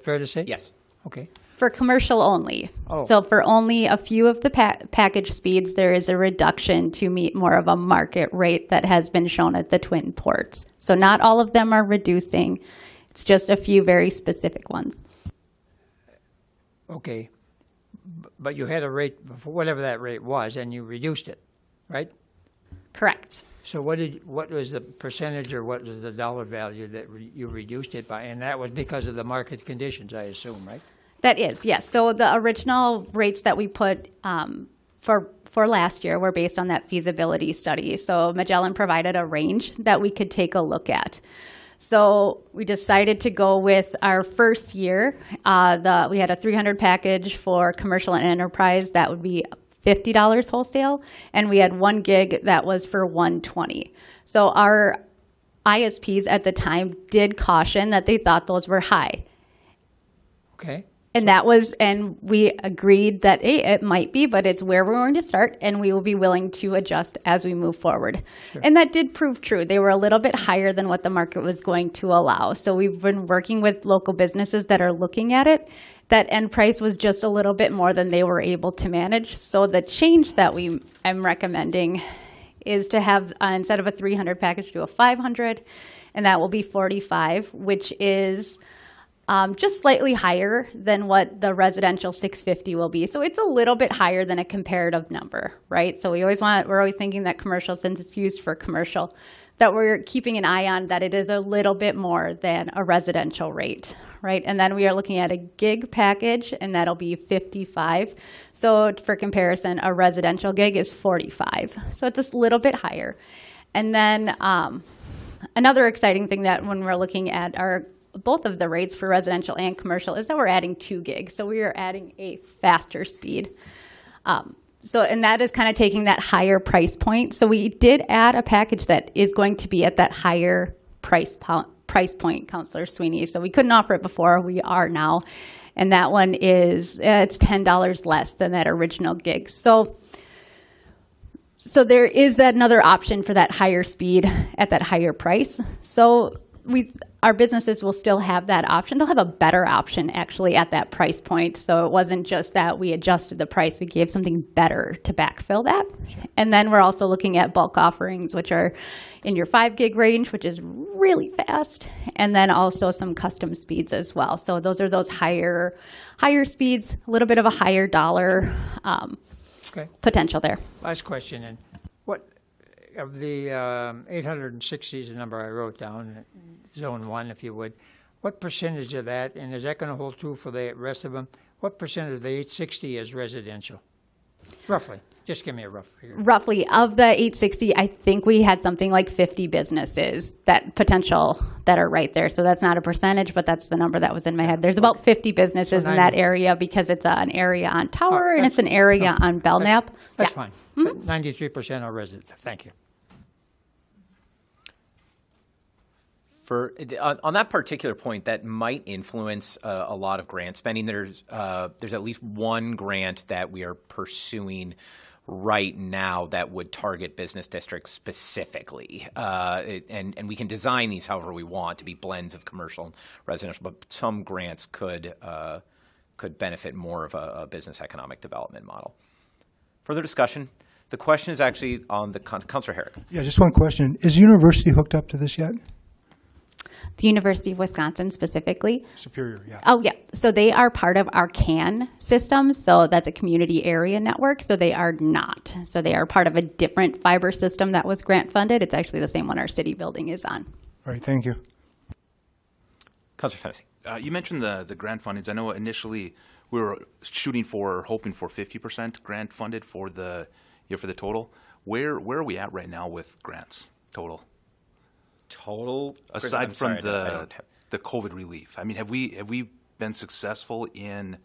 fair to say? Yes. Okay. For commercial only. Oh. So for only a few of the package speeds, there is a reduction to meet more of a market rate that has been shown at the Twin Ports. So not all of them are reducing. It's just a few very specific ones. Okay. But you had a rate, whatever that rate was, and you reduced it, right? Correct. So what was the percentage or what was the dollar value that you reduced it by? And that was because of the market conditions, I assume, right? That is, yes. So the original rates that we put for last year were based on that feasibility study. So Magellan provided a range that we could take a look at. So we decided to go with our first year. We had a 300 package for commercial and enterprise. That would be $50 wholesale, and we had 1 gig that was for $120. So our ISPs at the time did caution that they thought those were high. Okay. And we agreed that, hey, it might be, but it's where we're going to start, and we will be willing to adjust as we move forward. Sure. And that did prove true. They were a little bit higher than what the market was going to allow. So we've been working with local businesses that are looking at it. That end price was just a little bit more than they were able to manage. So the change that I'm recommending is to have, instead of a 300 package, do a 500, and that will be 45, which is just slightly higher than what the residential 650 will be. So it's a little bit higher than a comparative number, right? So we're always thinking that commercial, since it's used for commercial, that we're keeping an eye on that it is a little bit more than a residential rate, right? And then we are looking at a gig package, and that'll be 55. So for comparison, a residential gig is 45. So it's just a little bit higher. And then another exciting thing that when we're looking at both of the rates for residential and commercial is that we're adding 2 gigs. So we are adding a faster speed. And that is kind of taking that higher price point. So we did add a package that is going to be at that higher price point, Councilor Sweeney. So we couldn't offer it before, we are now. And that one is, it's $10 less than that original gig. So So there is that another option for that higher speed at that higher price. So our businesses will still have that option. They'll have a better option actually at that price point. So it wasn't just that we adjusted the price, we gave something better to backfill that. And then we're also looking at bulk offerings, which are in your 5 gig range, which is really fast. And then also some custom speeds as well. So those are those higher speeds, a little bit of a higher dollar potential there. Last question, and what of the 860 is the number I wrote down, zone 1, if you would. What percentage of that, and is that going to hold true for the rest of them? What percent of the 860 is residential? Roughly. Just give me a rough figure. Roughly, of the 860, I think we had something like 50 businesses that potential that are right there. So that's not a percentage, but that's the number that was in my head. There's about 50 businesses in that area because it's an area on Tower and it's an area on Belknap. That's fine. 93% are residents. Thank you. On that particular point, that might influence a lot of grant spending. There's at least one grant that we are pursuing right now that would target business districts specifically, and we can design these however we want to be blends of commercial and residential. But some grants could benefit more of a business economic development model. Further discussion. The question is actually on the Councilor Herrick. Yeah, just one question: is university hooked up to this yet? The University of Wisconsin specifically. Superior, yeah. Oh, yeah. So they are part of our CAN system. So that's a community area network. So they are not. So they are part of a different fiber system that was grant funded. It's actually the same one our city building is on. All right, thank you. Councilor Fennessy. You mentioned the grant fundings. I know initially we were hoping for 50% grant funded for the total. Where are we at right now with grants total? Aside from the COVID relief, I mean, have we been successful in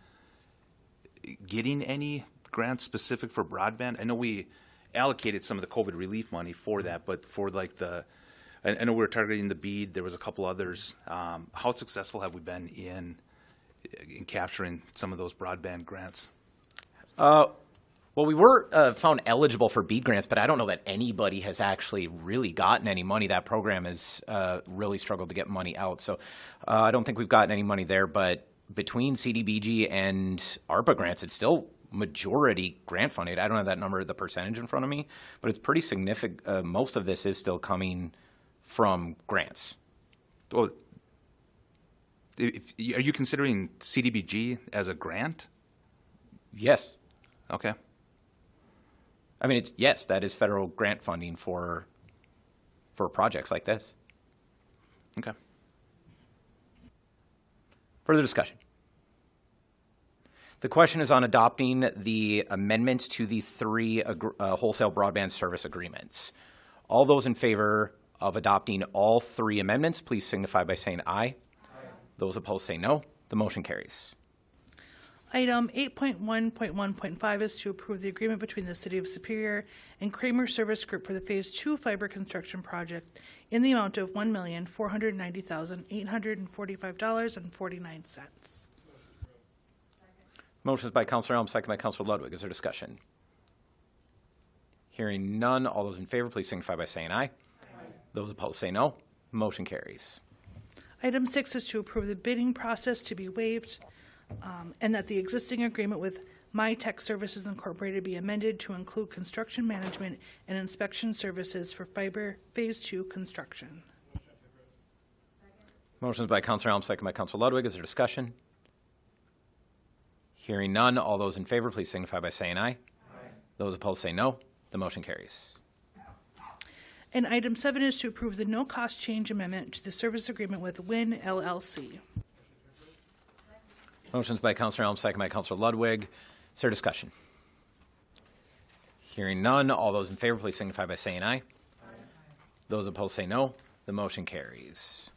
getting any grants specific for broadband? I know we allocated some of the COVID relief money for that, but for like I know we were targeting the BEAD. There was a couple others. How successful have we been in capturing some of those broadband grants? Well, we were found eligible for BEAD grants, but I don't know that anybody has actually really gotten any money. That program has really struggled to get money out. So I don't think we've gotten any money there. But between CDBG and ARPA grants, it's still majority grant funded. I don't have that number, the percentage in front of me, but it's pretty significant. Most of this is still coming from grants. Well, are you considering CDBG as a grant? Yes. Okay. I mean, yes, that is federal grant funding for projects like this. Okay. Further discussion. The question is on adopting the amendments to the 3 wholesale broadband service agreements. All those in favor of adopting all 3 amendments, please signify by saying aye. Those opposed say no. The motion carries. Item 8.1.1.5 is to approve the agreement between the City of Superior and Kramer Service Group for the Phase 2 fiber construction project in the amount of $1,490,845.49. Motion is by Councilor Elm, second by Councilor Ludwig. Is there discussion? Hearing none, all those in favor, please signify by saying aye. Those opposed say no. Motion carries. Item 6 is to approve the bidding process to be waived, and that the existing agreement with My Tech Services Incorporated be amended to include construction management and inspection services for fiber Phase 2 construction. Motion is by Councilor Elm, second by Councilor Ludwig. Is there discussion? Hearing none, all those in favor, please signify by saying aye. Those opposed say no. The motion carries. And item 7 is to approve the no-cost change amendment to the service agreement with WIN LLC. Motions by Councilor Elm, second by Councilor Ludwig. Is there discussion? Hearing none, all those in favor, please signify by saying aye. Those opposed say no. The motion carries.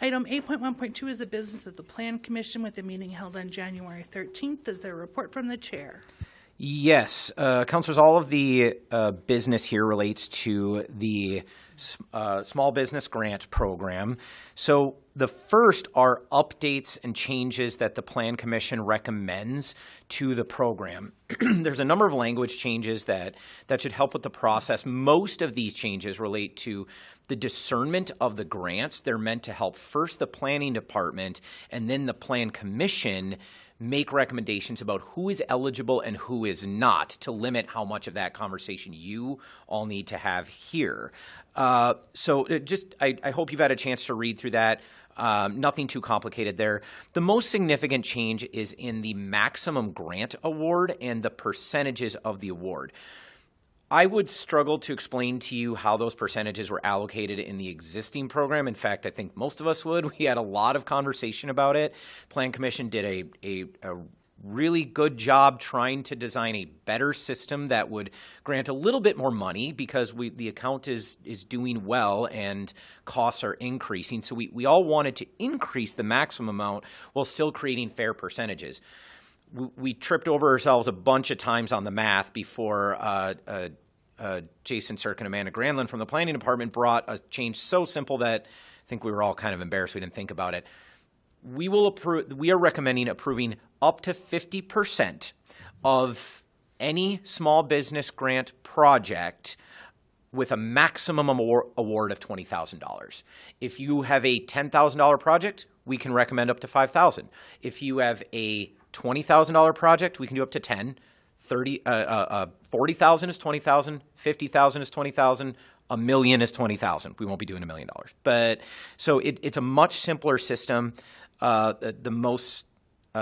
Item 8.1.2 is the business of the Plan Commission with a meeting held on January 13th. Is there a report from the chair? Yes, councilors, all of the business here relates to the small business grant program. So the first are updates and changes that the Plan Commission recommends to the program. There's a number of language changes that should help with the process. Most of these changes relate to the discernment of the grants. They're meant to help first the planning department and then the Plan Commission make recommendations about who is eligible and who is not to limit how much of that conversation you all need to have here. I hope you've had a chance to read through that. Nothing too complicated there. The most significant change is in the maximum grant award and the percentages of the award. I would struggle to explain to you how those percentages were allocated in the existing program. In fact, I think most of us would. We had a lot of conversation about it. Plan Commission did a really good job trying to design a better system that would grant a little bit more money because the account is doing well and costs are increasing. So we all wanted to increase the maximum amount while still creating fair percentages. We tripped over ourselves a bunch of times on the math before Jason Sirk and Amanda Granlund from the planning department brought a change so simple that I think we were all kind of embarrassed we didn't think about it. We are recommending approving up to 50% of any small business grant project with a maximum award of $20,000. If you have a $10,000 project, we can recommend up to $5,000. If you have a $20,000 project, we can do up to 10. 40,000 is 20,000. 50,000 is 20,000. $1 million is 20,000. We won't be doing $1 million. But so it's a much simpler system. The most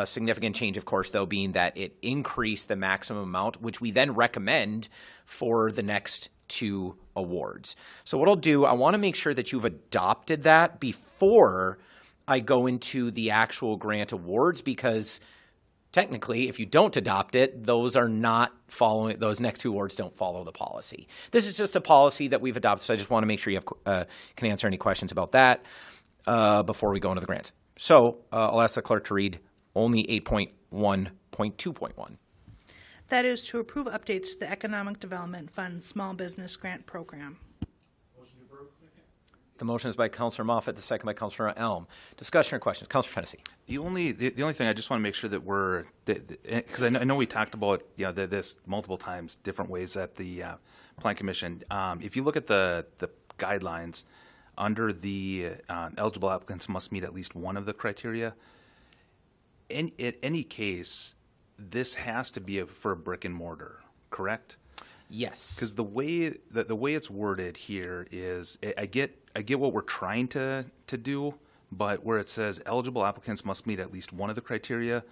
significant change, of course, though, being that it increased the maximum amount, which we then recommend for the next 2 awards. So what I'll do, I want to make sure that you've adopted that before I go into the actual grant awards, because technically, if you don't adopt it, those next 2 awards don't follow the policy. This is just a policy that we've adopted, so I just want to make sure you can answer any questions about that before we go into the grants. So I'll ask the clerk to read only 8.1.2.1. That is to approve updates to the Economic Development Fund Small Business Grant Program. The motion is by Councilor Moffett, the second by Councilor Elm. Discussion or questions? Councilor Fennessy. The only thing I just want to make sure that because I know we talked about this multiple times, different ways at the Plan Commission. If you look at the guidelines under the eligible applicants must meet at least one of the criteria. In any case, this has to be for a brick and mortar, correct? Yes. Because the way it's worded here is, I get what we're trying to do, but where it says eligible applicants must meet at least one of the criteria,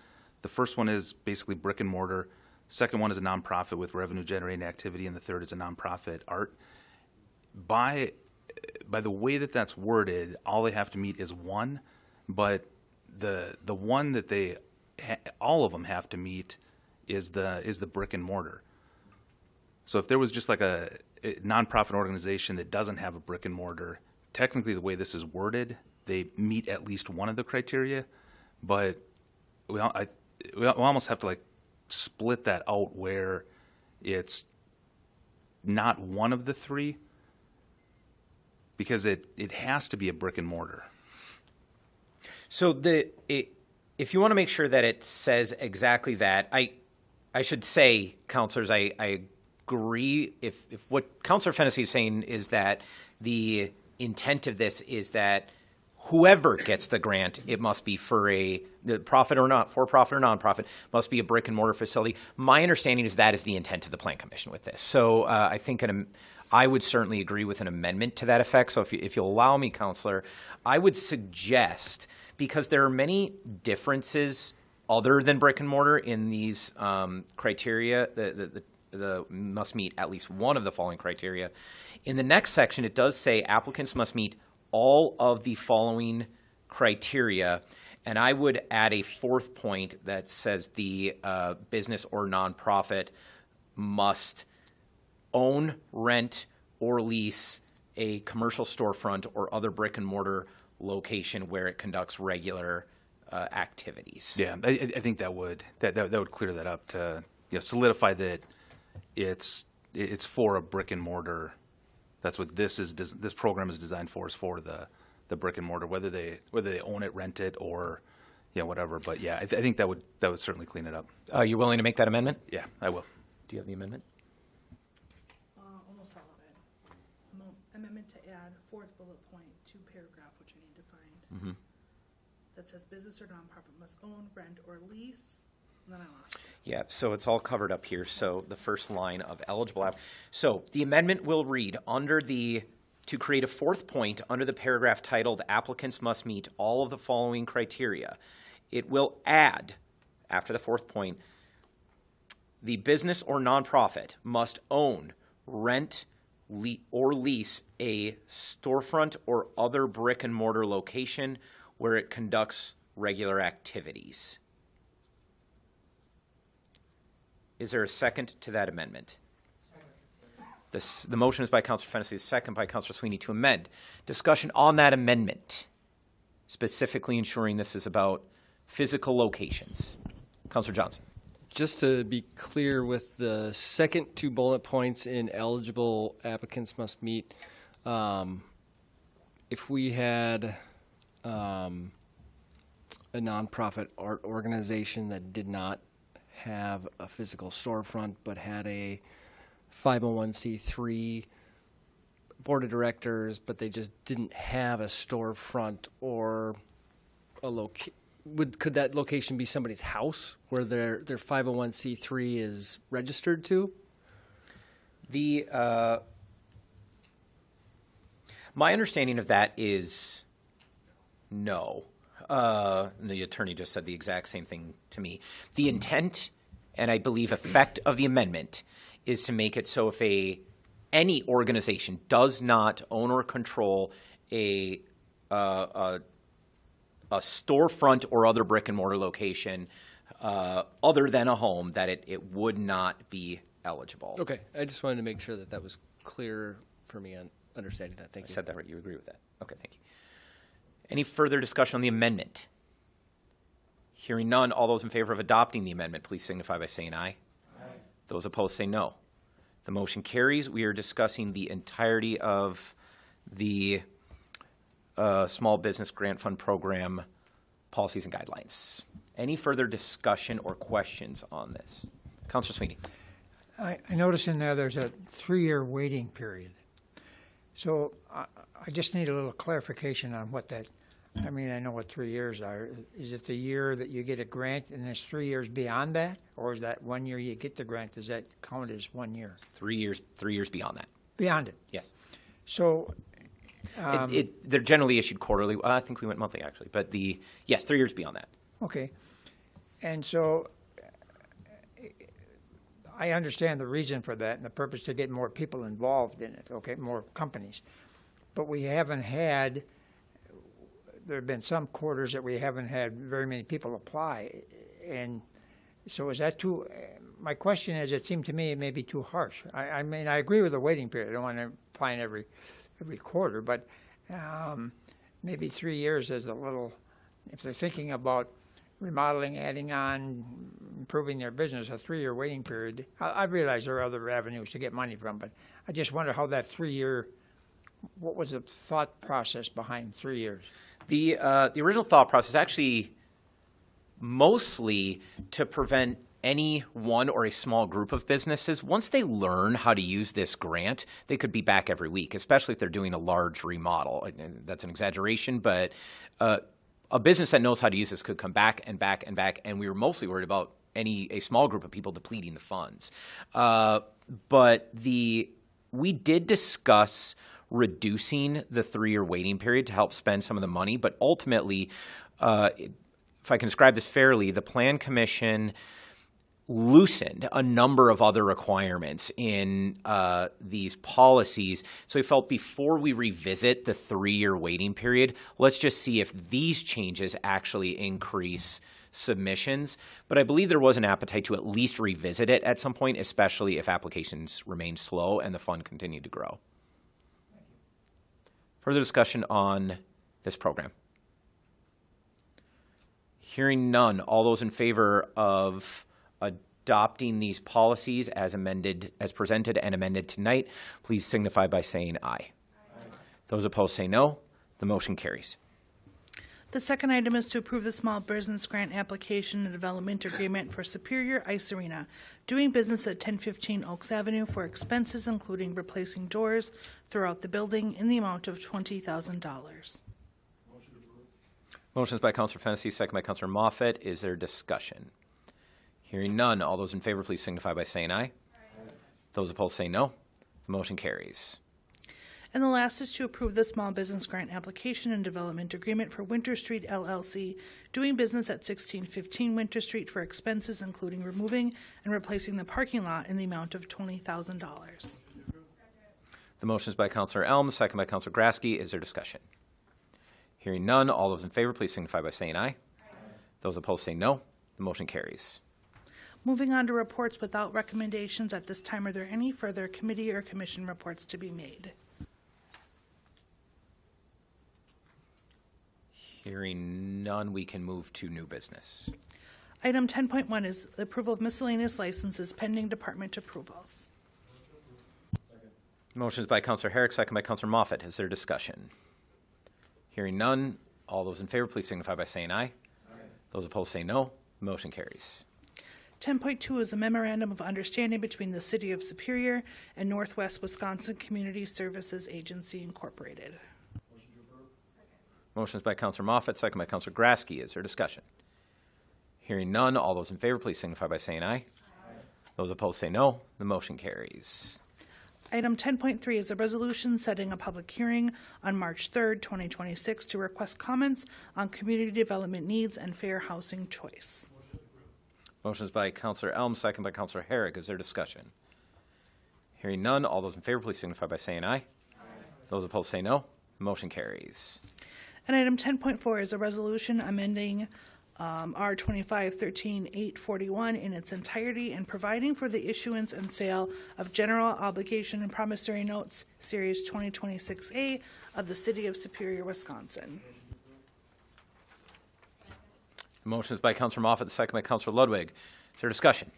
the first one is basically brick and mortar, second one is a nonprofit with revenue generating activity, and the third is a nonprofit art. By the way that's worded, all they have to meet is one, but the one that all of them have to meet is the brick and mortar. So if there was just like a nonprofit organization that doesn't have a brick and mortar, technically the way this is worded, they meet at least one of the criteria, but we almost have to like split that out where it's not one of the 3, because it has to be a brick and mortar. So if you want to make sure that it says exactly that, I should say, councilors, I agree. If what Councilor Fennessy is saying is that the intent of this is that whoever gets the grant, it must be for the profit or not, for-profit or nonprofit, must be a brick and mortar facility. My understanding is that is the intent of the Plan Commission with this. So I think I would certainly agree with an amendment to that effect. So if you'll allow me, Councilor, I would suggest, because there are many differences other than brick and mortar in these criteria, the must meet at least one of the following criteria. In the next section, it does say applicants must meet all of the following criteria, and I would add a 4th point that says the business or nonprofit must own, rent, or lease a commercial storefront or other brick and mortar location where it conducts regular activities. Yeah, I think that would clear that up to solidify that it's for a brick and mortar That's what this is. This program is designed for, is for the brick and mortar, whether they own it, rent it, or whatever. But yeah, I think that would certainly clean it up. You willing to make that amendment? Yeah, I will. Do you have the amendment? Almost all of it. Amendment to add fourth bullet point to paragraph, which I need to find. Mm-hmm. That says business or nonprofit must own, rent, or lease. And then I lost it. Yeah, so it's all covered up here. So the first line of eligible. So the amendment will read to create a fourth point under the paragraph titled applicants must meet all of the following criteria. It will add, after the fourth point, the business or nonprofit must own, rent, or lease a storefront or other brick and mortar location where it conducts regular activities. Is there a second to that amendment? The motion is by Councilor Fennessy, second by Councilor Sweeney to amend. Discussion on that amendment, specifically ensuring this is about physical locations. Councilor Johnson. Just to be clear, with the second two bullet points in eligible applicants must meet, if we had a nonprofit art organization that did not have a physical storefront but had a 501c3 board of directors, but they just didn't have a storefront or a could that location be somebody's house where their 501c3 is registered to? My understanding of that is no. The attorney just said the exact same thing to me. The intent and I believe effect of the amendment is to make it so if any organization does not own or control a storefront or other brick and mortar location other than a home, that it would not be eligible. Okay, I just wanted to make sure that was clear for me on understanding that. Thank you. I said that right. You agree with that? Okay, thank you. Any further discussion on the amendment? Hearing none, all those in favor of adopting the amendment, please signify by saying aye. Aye. Those opposed say no. The motion carries. We are discussing the entirety of the Small Business Grant Fund Program policies and guidelines. Any further discussion or questions on this? Councilor Sweeney. I notice in there's a 3-year waiting period. So I just need a little clarification on what that, I mean, I know what 3 years are. Is it the year that you get a grant and there's 3 years beyond that? Or is that 1 year you get the grant, does that count as 1 year? 3 years beyond that. Beyond it? Yes. So they're generally issued quarterly. I think we went monthly actually, but yes, 3 years beyond that. Okay. And so I understand the reason for that and the purpose to get more people involved in it, okay, more companies. But we haven't had, there have been some quarters that we haven't had very many people apply. And so is that too, my question is, it seemed to me it may be too harsh. I mean, I agree with the waiting period. I don't want to apply in every quarter, but maybe 3 years is a little, if they're thinking about remodeling, adding on, improving their business, a 3-year waiting period. I realize there are other avenues to get money from, but I just wonder how that 3-year, what was the thought process behind 3 years? The original thought process actually mostly to prevent any one or a small group of businesses, once they learn how to use this grant, they could be back every week, especially if they're doing a large remodel. That's an exaggeration, but a business that knows how to use this could come back and back and back, and we were mostly worried about a small group of people depleting the funds. But we did discuss reducing the 3-year waiting period to help spend some of the money, but ultimately, if I can describe this fairly, the Plan Commission loosened a number of other requirements in these policies. So we felt before we revisit the 3-year waiting period, let's just see if these changes actually increase submissions. But I believe there was an appetite to at least revisit it at some point, especially if applications remained slow and the fund continued to grow. Further discussion on this program? Hearing none, all those in favor of adopting these policies as presented and amended tonight, please signify by saying aye. Those opposed say no. The motion carries. The second item is to approve the small business grant application and development agreement for Superior Ice Arena, doing business at 1015 Oaks Avenue for expenses including replacing doors throughout the building in the amount of $20,000. Motion is by Councilor Fennessy, second by Councilor Moffett. Is there discussion? Hearing none, all those in favor please signify by saying aye. Those opposed say no. The motion carries. And the last is to approve the small business grant application and development agreement for Winter Street LLC, doing business at 1615 Winter Street for expenses including removing and replacing the parking lot in the amount of $20,000. The motion is by Councilor Elms, second by Councilor Grasky. Is there discussion? Hearing none, all those in favor please signify by saying aye. Those opposed say no. The motion carries. Moving on to reports without recommendations at this time, are there any further committee or commission reports to be made? Hearing none, we can move to new business. Item 10.1 is the approval of miscellaneous licenses pending department approvals. Motion is by Councilor Herrick, second by Councilor Moffett. Is there discussion? Hearing none, all those in favor please signify by saying aye. Those opposed say no. The motion carries. 10.2 is a memorandum of understanding between the City of Superior and Northwest Wisconsin Community Services Agency, Incorporated. Motion is by Councilor Moffett, second by Councilor Grasky. Is there discussion? Hearing none, all those in favor please signify by saying aye. Those opposed say no. The motion carries. Item 10.3 is a resolution setting a public hearing on March 3rd, 2026 to request comments on community development needs and fair housing choice. Motion is by Councilor Elms, second by Councilor Herrick. Is there discussion? Hearing none, all those in favor please signify by saying aye. Those opposed say no. The motion carries. And item 10.4 is a resolution amending R 2513-841 in its entirety and providing for the issuance and sale of general obligation and promissory notes, Series 2026A of the City of Superior, Wisconsin. The motion is by Councilor Moffett, the second by Councilor Ludwig. Is there discussion?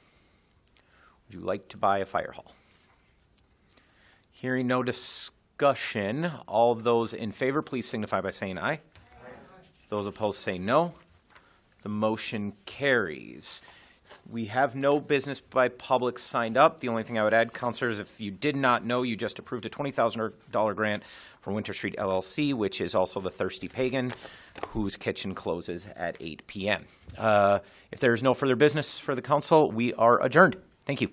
Would you like to buy a fire hall? Hearing no discussion, all those in favor please signify by saying aye. Those opposed say no. The motion carries. We have no business by public signed up. The only thing I would add, councilors, if you did not know, you just approved a $20,000 grant for Winter Street LLC, which is also the Thirsty Pagan, whose kitchen closes at 8 p.m. If there is no further business for the council, we are adjourned. Thank you.